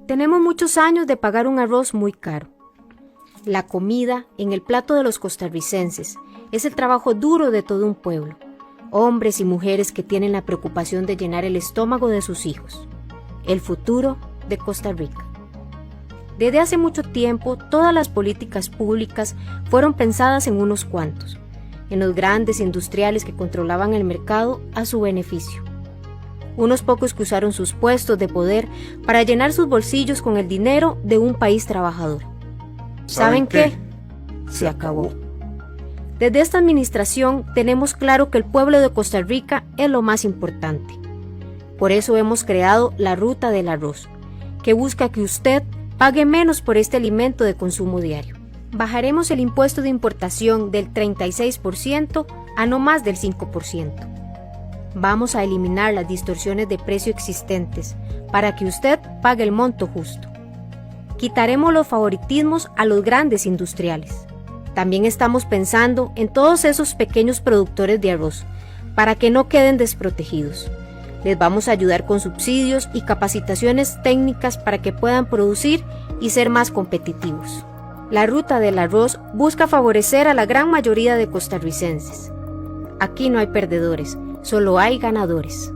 Tenemos muchos años de pagar un arroz muy caro. La comida en el plato de los costarricenses es el trabajo duro de todo un pueblo. Hombres y mujeres que tienen la preocupación de llenar el estómago de sus hijos. El futuro de Costa Rica. Desde hace mucho tiempo, todas las políticas públicas fueron pensadas en unos cuantos, en los grandes industriales que controlaban el mercado a su beneficio. Unos pocos que usaron sus puestos de poder para llenar sus bolsillos con el dinero de un país trabajador. ¿Saben qué? Se acabó. Desde esta administración tenemos claro que el pueblo de Costa Rica es lo más importante. Por eso hemos creado la Ruta del Arroz, que busca que usted pague menos por este alimento de consumo diario. Bajaremos el impuesto de importación del 36% a no más del 5%. Vamos a eliminar las distorsiones de precio existentes para que usted pague el monto justo. Quitaremos los favoritismos a los grandes industriales. También estamos pensando en todos esos pequeños productores de arroz, para que no queden desprotegidos. Les vamos a ayudar con subsidios y capacitaciones técnicas para que puedan producir y ser más competitivos. La Ruta del Arroz busca favorecer a la gran mayoría de costarricenses. Aquí no hay perdedores, solo hay ganadores.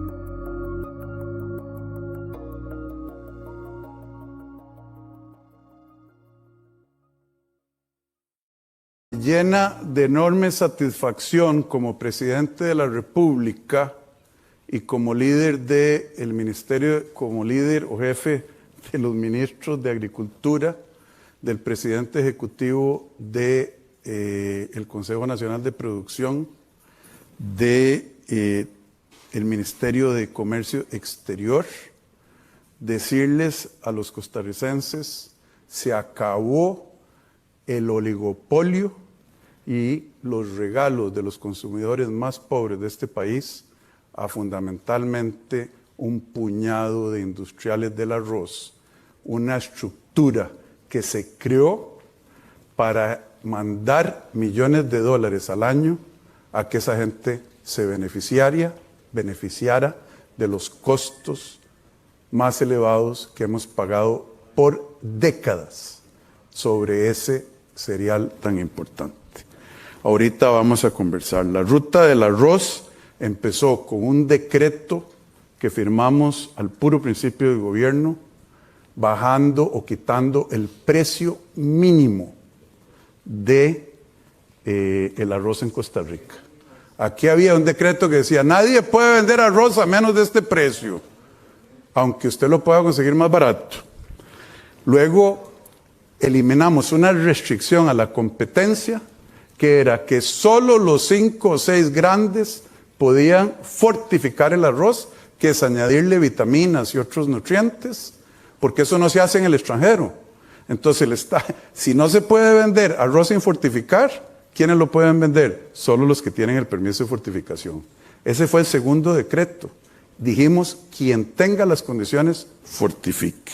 Llena de enorme satisfacción como presidente de la República y como líder del ministerio, como líder o jefe de los ministros de Agricultura, del presidente ejecutivo del Consejo Nacional de Producción, del Ministerio de Comercio Exterior, decirles a los costarricenses: se acabó el oligopolio y los regalos de los consumidores más pobres de este país a fundamentalmente un puñado de industriales del arroz, una estructura que se creó para mandar millones de dólares al año a que esa gente se beneficiara de los costos más elevados que hemos pagado por décadas sobre ese cereal tan importante. Ahorita vamos a conversar. La Ruta del Arroz empezó con un decreto que firmamos al puro principio del gobierno, bajando o quitando el precio mínimo de el arroz en Costa Rica. Aquí había un decreto que decía: nadie puede vender arroz a menos de este precio, aunque usted lo pueda conseguir más barato. Luego eliminamos una restricción a la competencia, que era que solo los 5 o 6 grandes podían fortificar el arroz, que es añadirle vitaminas y otros nutrientes, porque eso no se hace en el extranjero. Entonces, si no se puede vender arroz sin fortificar, ¿quiénes lo pueden vender? Solo los que tienen el permiso de fortificación. Ese fue el segundo decreto. Dijimos: quien tenga las condiciones, fortifique.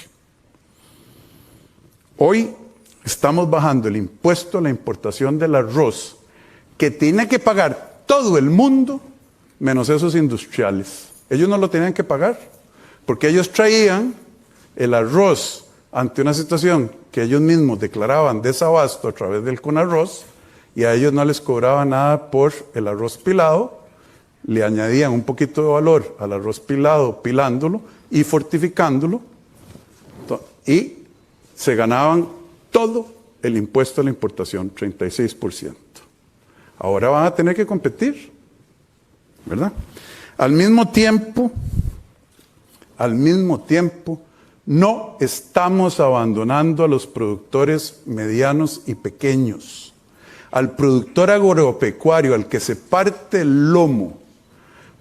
Hoy estamos bajando el impuesto a la importación del arroz, que tiene que pagar todo el mundo, menos esos industriales. Ellos no lo tenían que pagar, porque ellos traían el arroz ante una situación que ellos mismos declaraban desabasto a través del Conarroz, y a ellos no les cobraban nada por el arroz pilado, le añadían un poquito de valor al arroz pilado, pilándolo y fortificándolo, y se ganaban todo el impuesto a la importación, 36%. Ahora van a tener que competir, ¿verdad? Al mismo tiempo, no estamos abandonando a los productores medianos y pequeños. Al productor agropecuario, al que se parte el lomo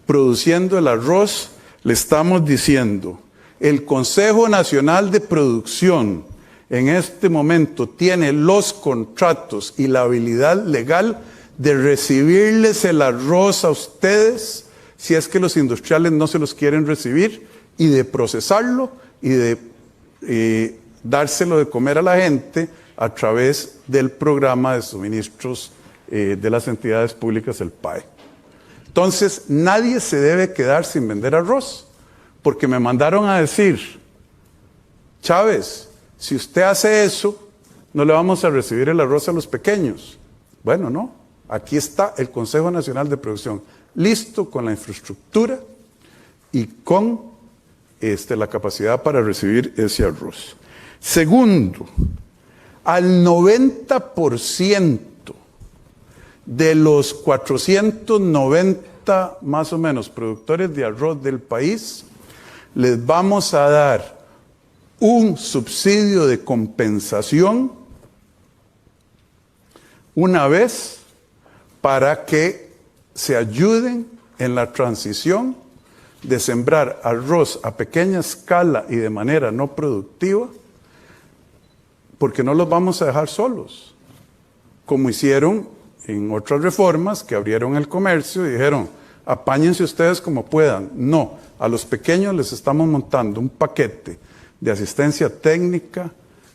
produciendo el arroz, le estamos diciendo: el Consejo Nacional de Producción en este momento tiene los contratos y la habilidad legal de recibirles el arroz a ustedes, si es que los industriales no se los quieren recibir, y de procesarlo y de dárselo de comer a la gente a través del programa de suministros de las entidades públicas, el PAE. Entonces, nadie se debe quedar sin vender arroz, porque me mandaron a decir Chávez, si usted hace eso, no le vamos a recibir el arroz a los pequeños. Bueno, no. Aquí está el Consejo Nacional de Producción, listo con la infraestructura y con la capacidad para recibir ese arroz. Segundo, al 90% de los 490 más o menos productores de arroz del país, les vamos a dar un subsidio de compensación una vez para que se ayuden en la transición de sembrar arroz a pequeña escala y de manera no productiva, porque no los vamos a dejar solos, como hicieron en otras reformas que abrieron el comercio y dijeron, apáñense ustedes como puedan. No, a los pequeños les estamos montando un paquete de asistencia técnica,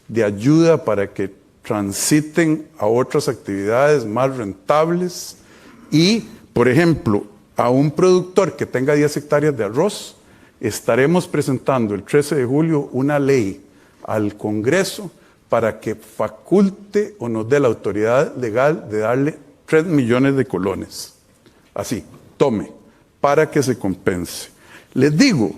de ayuda para que transiten a otras actividades más rentables y, por ejemplo, a un productor que tenga 10 hectáreas de arroz, estaremos presentando el 13 de julio una ley al Congreso para que faculte o nos dé la autoridad legal de darle 3 millones de colones. Así, tome, para que se compense. Les digo,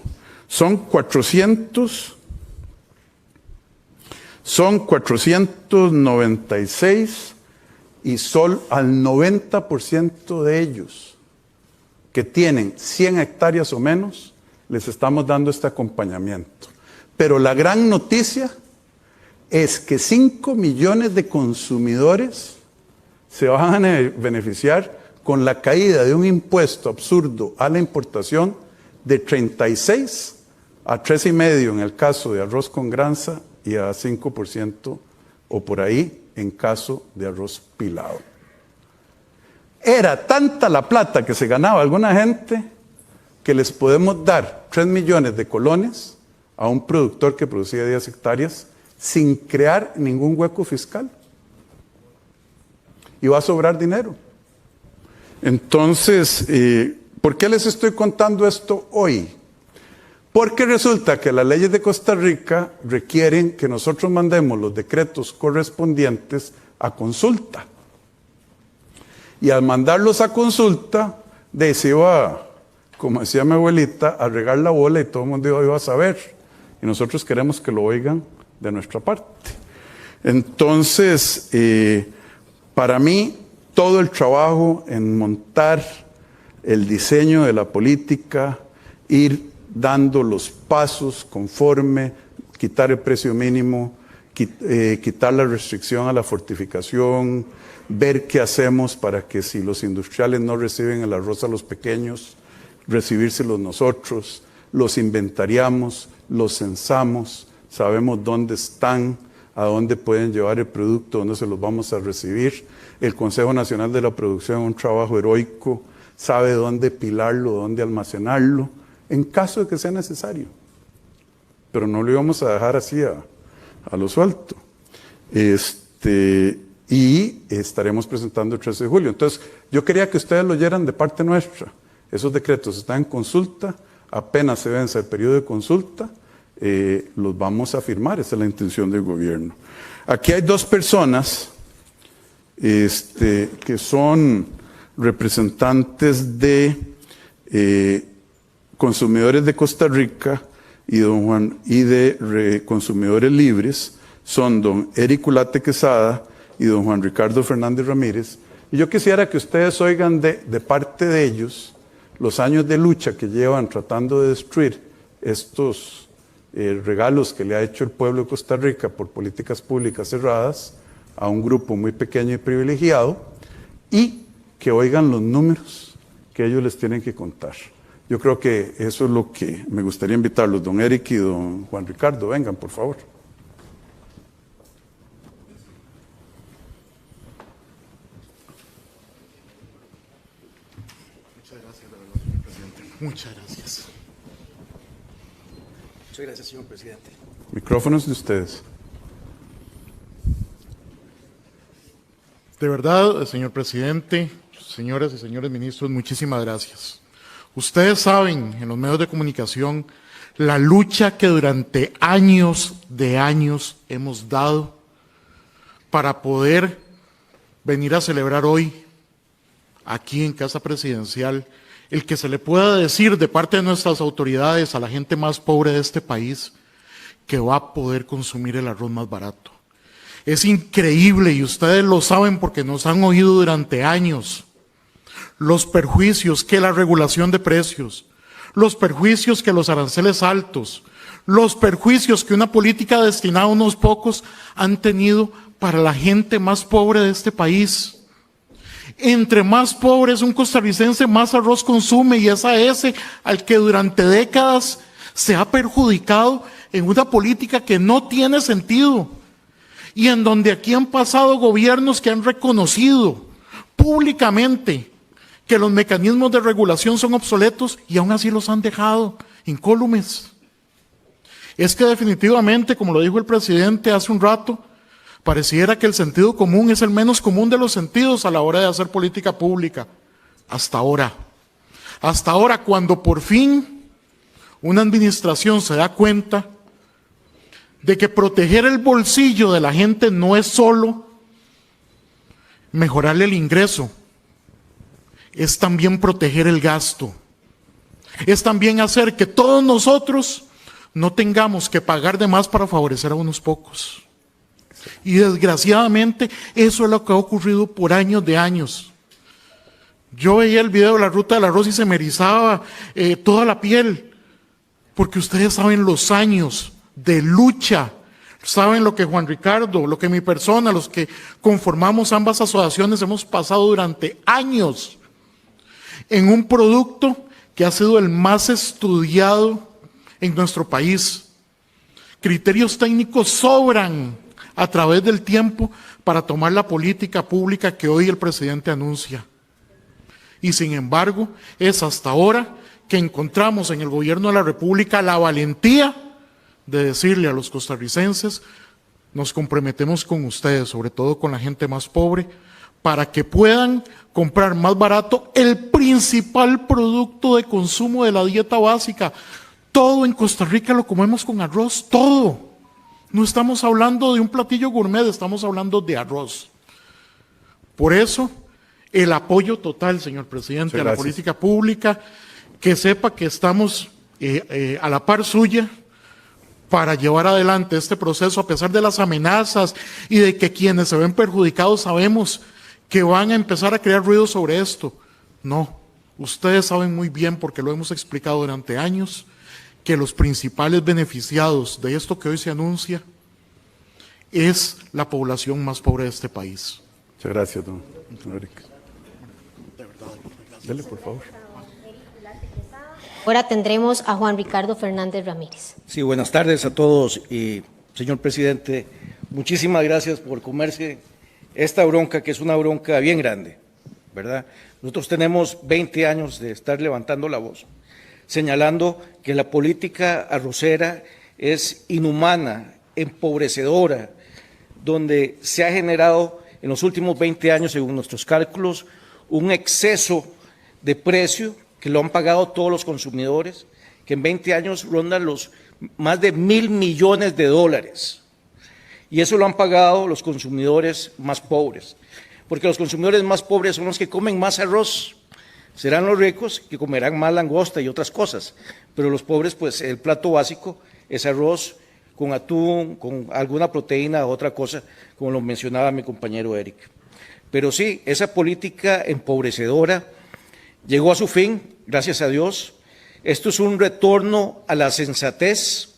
son 496 y son al 90% de ellos que tienen 100 hectáreas o menos, les estamos dando este acompañamiento. Pero la gran noticia es que 5 millones de consumidores se van a beneficiar con la caída de un impuesto absurdo a la importación de 36 a 3,5% en el caso de arroz con granza y a 5% o por ahí en caso de arroz pilado. Era tanta la plata que se ganaba alguna gente que les podemos dar 3 millones de colones a un productor que producía 10 hectáreas sin crear ningún hueco fiscal. Y va a sobrar dinero. Entonces, ¿por qué les estoy contando esto hoy? Porque resulta que las leyes de Costa Rica requieren que nosotros mandemos los decretos correspondientes a consulta. Y al mandarlos a consulta, se iba, como decía mi abuelita, a regar la bola y todo el mundo iba a saber. Y nosotros queremos que lo oigan de nuestra parte. Entonces, para mí, todo el trabajo en montar el diseño de la política, ir dando los pasos conforme, quitar el precio mínimo, quitar la restricción a la fortificación, ver qué hacemos para que si los industriales no reciben el arroz a los pequeños, recibírselos nosotros, los inventariamos, los censamos, sabemos dónde están, a dónde pueden llevar el producto, dónde se los vamos a recibir. El Consejo Nacional de la Producción, un trabajo heroico, sabe dónde pilarlo, dónde almacenarlo, en caso de que sea necesario. Pero no lo íbamos a dejar así a lo suelto. Y estaremos presentando el 13 de julio. Entonces, yo quería que ustedes lo oyeran de parte nuestra. Esos decretos están en consulta, apenas se vence el periodo de consulta, los vamos a firmar, esa es la intención del gobierno. Aquí hay dos personas que son representantes de Consumidores de Costa Rica y de Consumidores Libres, son don Eric Ulate Quesada y don Juan Ricardo Fernández Ramírez. Y yo quisiera que ustedes oigan de parte de ellos los años de lucha que llevan tratando de destruir estos regalos que le ha hecho el pueblo de Costa Rica por políticas públicas cerradas a un grupo muy pequeño y privilegiado, y que oigan los números que ellos les tienen que contar. Yo creo que eso es lo que me gustaría invitarlos, don Eric y don Juan Ricardo. Vengan, por favor. Muchas gracias, de verdad, señor presidente. Muchas gracias. Muchas gracias, señor presidente. Micrófonos de ustedes. De verdad, señor presidente, señoras y señores ministros, muchísimas gracias. Ustedes saben, en los medios de comunicación, la lucha que durante años de años hemos dado para poder venir a celebrar hoy, aquí en Casa Presidencial, el que se le pueda decir de parte de nuestras autoridades a la gente más pobre de este país que va a poder consumir el arroz más barato. Es increíble, y ustedes lo saben porque nos han oído durante años, los perjuicios que la regulación de precios, los perjuicios que los aranceles altos, los perjuicios que una política destinada a unos pocos han tenido para la gente más pobre de este país. Entre más pobre es un costarricense, más arroz consume, y es a ese al que durante décadas se ha perjudicado en una política que no tiene sentido, y en donde aquí han pasado gobiernos que han reconocido públicamente que los mecanismos de regulación son obsoletos y aún así los han dejado incólumes. Es que definitivamente, como lo dijo el presidente hace un rato, pareciera que el sentido común es el menos común de los sentidos a la hora de hacer política pública. Hasta ahora. Hasta ahora, cuando por fin una administración se da cuenta de que proteger el bolsillo de la gente no es solo mejorarle el ingreso, es también proteger el gasto. Es también hacer que todos nosotros no tengamos que pagar de más para favorecer a unos pocos. Y desgraciadamente eso es lo que ha ocurrido por años de años. Yo veía el video de la ruta del arroz y se me erizaba toda la piel, porque ustedes saben los años de lucha, saben lo que Juan Ricardo, lo que mi persona, los que conformamos ambas asociaciones hemos pasado durante años en un producto que ha sido el más estudiado en nuestro país. Criterios técnicos sobran a través del tiempo para tomar la política pública que hoy el presidente anuncia. Y sin embargo, es hasta ahora que encontramos en el gobierno de la República la valentía de decirle a los costarricenses: nos comprometemos con ustedes, sobre todo con la gente más pobre, para que puedan comprar más barato el principal producto de consumo de la dieta básica. Todo en Costa Rica lo comemos con arroz, todo. No estamos hablando de un platillo gourmet, estamos hablando de arroz. Por eso, el apoyo total, señor presidente, a la política pública, que sepa que estamos a la par suya para llevar adelante este proceso, a pesar de las amenazas y de que quienes se ven perjudicados sabemos que van a empezar a crear ruido sobre esto. No, ustedes saben muy bien, porque lo hemos explicado durante años, que los principales beneficiados de esto que hoy se anuncia es la población más pobre de este país. Muchas gracias, don Eric. Dele, por favor. Ahora tendremos a Juan Ricardo Fernández Ramírez. Sí, buenas tardes a todos. Y, señor presidente, muchísimas gracias por comerse esta bronca, que es una bronca bien grande, ¿verdad? Nosotros tenemos 20 años de estar levantando la voz, señalando que la política arrocera es inhumana, empobrecedora, donde se ha generado en los últimos 20 años, según nuestros cálculos, un exceso de precio que lo han pagado todos los consumidores, que en 20 años rondan los más de $1.000 millones. Y eso lo han pagado los consumidores más pobres, porque los consumidores más pobres son los que comen más arroz. Serán los ricos que comerán más langosta y otras cosas, pero los pobres, pues el plato básico es arroz con atún, con alguna proteína o otra cosa, como lo mencionaba mi compañero Eric. Pero sí, esa política empobrecedora llegó a su fin, gracias a Dios. Esto es un retorno a la sensatez,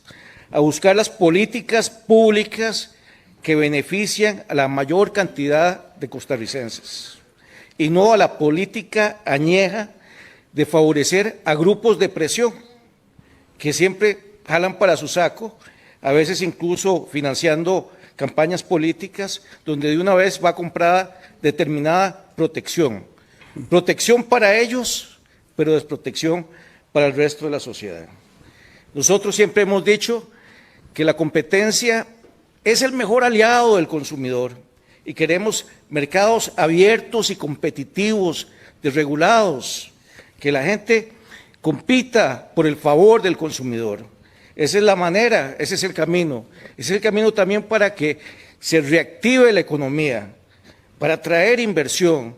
a buscar las políticas públicas que benefician a la mayor cantidad de costarricenses, y no a la política añeja de favorecer a grupos de presión que siempre jalan para su saco, a veces incluso financiando campañas políticas donde de una vez va comprada determinada protección. Protección para ellos, pero desprotección para el resto de la sociedad. Nosotros siempre hemos dicho que la competencia es el mejor aliado del consumidor y queremos mercados abiertos y competitivos, desregulados, que la gente compita por el favor del consumidor. Esa es la manera, ese es el camino. Ese es el camino también para que se reactive la economía, para traer inversión,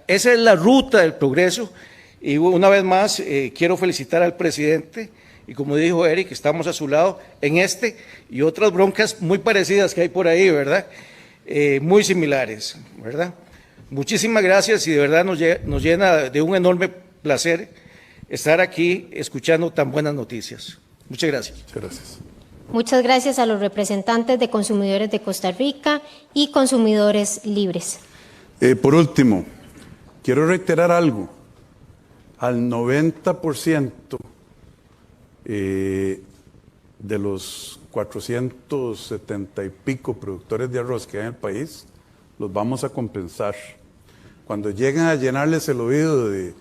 esa es la ruta del progreso. Y una vez más quiero felicitar al presidente y como dijo Eric, estamos a su lado en este y otras broncas muy parecidas que hay por ahí, ¿verdad? Muy similares, ¿verdad? Muchísimas gracias y de verdad nos llena de un enorme placer estar aquí escuchando tan buenas noticias. Muchas gracias. Muchas gracias. Muchas gracias a los representantes de Consumidores de Costa Rica y Consumidores Libres. Por último, quiero reiterar algo. Al 90% de los 470 y pico productores de arroz que hay en el país, los vamos a compensar. Cuando lleguen a llenarles el oído de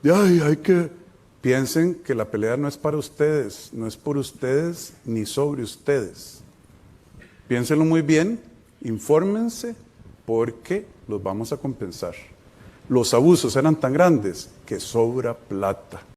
ay, hay que... Piensen que la pelea no es para ustedes, no es por ustedes ni sobre ustedes. Piénsenlo muy bien, infórmense, porque los vamos a compensar. Los abusos eran tan grandes que sobra plata.